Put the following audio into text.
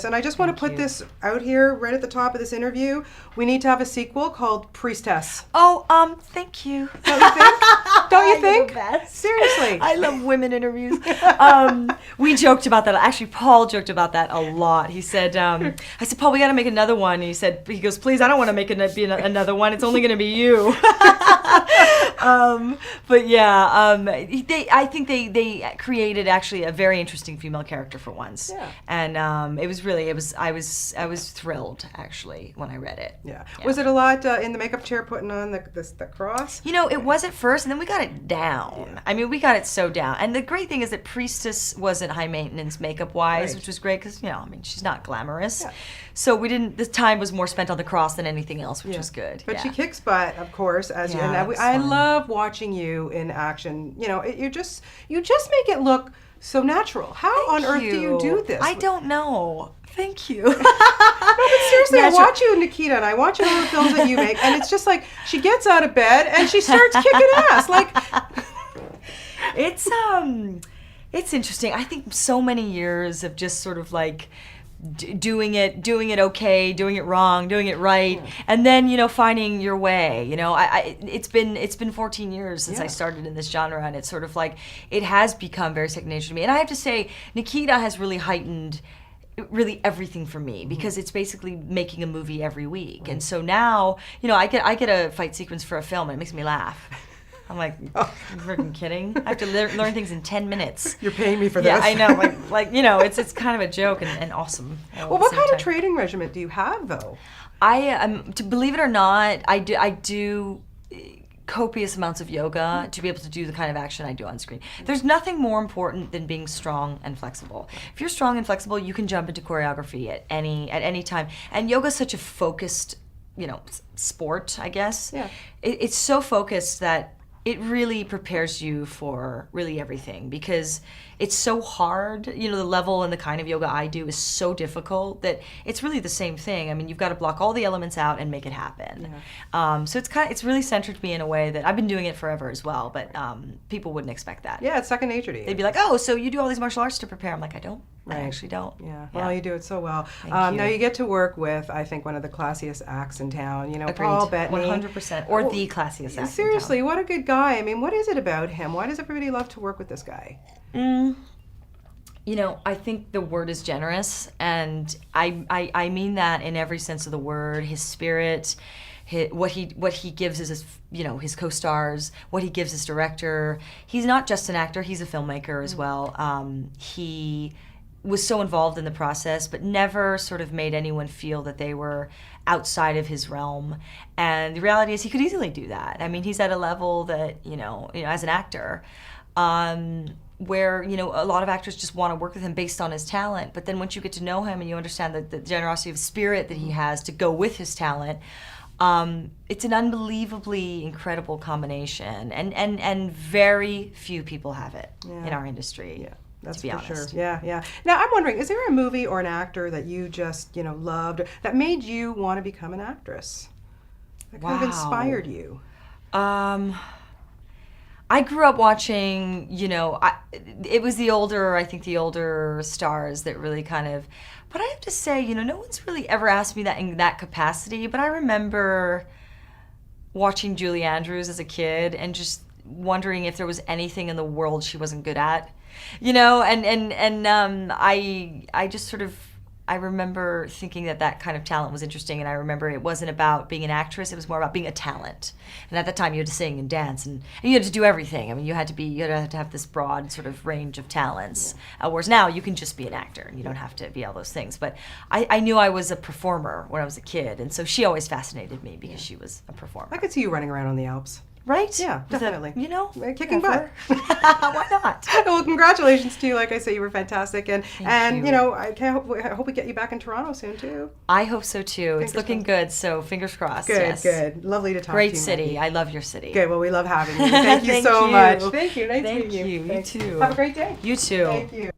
And I just want to put this out here right at the top of this interview. We need to have a sequel called Priestess. Oh, thank you. Don't you think? Don't you think? The best. Seriously. I love women interviews. We joked about that. Actually, Paul joked about that a lot. He said, I said, Paul, we got to make another one. And he goes, please, I don't want to make another one. It's only going to be you. But yeah, I think they created actually a very interesting female character for once. Yeah. And I was thrilled actually when I read it. Yeah. Was it a lot in the makeup chair putting on the cross? You know, it was at first, and then we got it down. Yeah. I mean, we got it so down. And the great thing is that Priestess wasn't high maintenance makeup wise, which was great because, you know, I mean, she's not glamorous. Yeah. So the time was more spent on the cross than anything else, which was good. But she kicks butt, of course, as you. And I love watching you in action. You know, you just make it look so natural. How on earth do you do this? I don't know. Thank you. No, but seriously, I watch you in Nikita, and I watch your little films that you make, and it's just like she gets out of bed and she starts kicking ass. Like, it's interesting. I think so many years of just sort of like doing it okay, doing it wrong, doing it right, and then, you know, finding your way. You know, it's been 14 years since I started in this genre, and it's sort of like it has become very second nature to me. And I have to say, Nikita has really heightened everything for me, because it's basically making a movie every week. And so now, you know, I get a fight sequence for a film and it makes me laugh. I'm like, you're freaking kidding? I have to learn things in 10 minutes. You're paying me for this. Yeah, I know. Like you know, it's kind of a joke and awesome. Well, what kind of training regimen do you have, though? To believe it or not, I do copious amounts of yoga to be able to do the kind of action I do on screen. There's nothing more important than being strong and flexible. If you're strong and flexible, you can jump into choreography at any time. And yoga is such a focused, you know, sport, I guess. Yeah. It's so focused that it really prepares you for really everything, because it's so hard. You know, the level and the kind of yoga I do is so difficult that it's really the same thing. I mean, you've got to block all the elements out and make it happen. Yeah. So it's really centered me in a way that I've been doing it forever as well, but people wouldn't expect that. Yeah, it's second nature to you. They'd be like, oh, so you do all these martial arts to prepare. I'm like, I don't. Right. I actually don't. Yeah. Well, you do it so well. Now you get to work with, I think, one of the classiest acts in town. You know, Agreed. Paul Bettany. 100%. Or the classiest act. Seriously, what a good guy. I mean, what is it about him? Why does everybody love to work with this guy? You know, I think the word is generous, and I mean that in every sense of the word. His spirit, what he gives his, you know, his co-stars, what he gives his director. He's not just an actor; he's a filmmaker as well. He was so involved in the process, but never sort of made anyone feel that they were outside of his realm. And the reality is, he could easily do that. I mean, he's at a level that, you know, as an actor, where, you know, a lot of actors just want to work with him based on his talent. But then once you get to know him and you understand the generosity of spirit that he has to go with his talent, it's an unbelievably incredible combination. And very few people have it in our industry. Yeah. That's to be for honest. Sure. Yeah, yeah. Now, I'm wondering, is there a movie or an actor that you just, you know, loved, that made you want to become an actress? That kind of inspired you? I grew up watching, you know, it was the older stars that really kind of, but I have to say, you know, no one's really ever asked me that in that capacity, but I remember watching Julie Andrews as a kid and just wondering if there was anything in the world she wasn't good at. You know, I just sort of, I remember thinking that kind of talent was interesting, and I remember it wasn't about being an actress, it was more about being a talent. And at that time you had to sing and dance and you had to do everything. I mean, you had to have this broad sort of range of talents. Whereas now you can just be an actor and you don't have to be all those things. But I knew I was a performer when I was a kid, and so she always fascinated me because she was a performer. I could see you running around on the Alps. Right? Yeah, definitely. You know? Kicking butt. Why not? Well, congratulations to you. Like I say, you were fantastic. And you know, I hope we get you back in Toronto soon, too. I hope so, too. It's looking good, so fingers crossed. Good, yes. good. Lovely to talk to you, Great city. Maggie. I love your city. Good. Well, we love having you. Thank you so much. Thank you. Nice Thank meeting you. You too. Have a great day. You too. Thank you.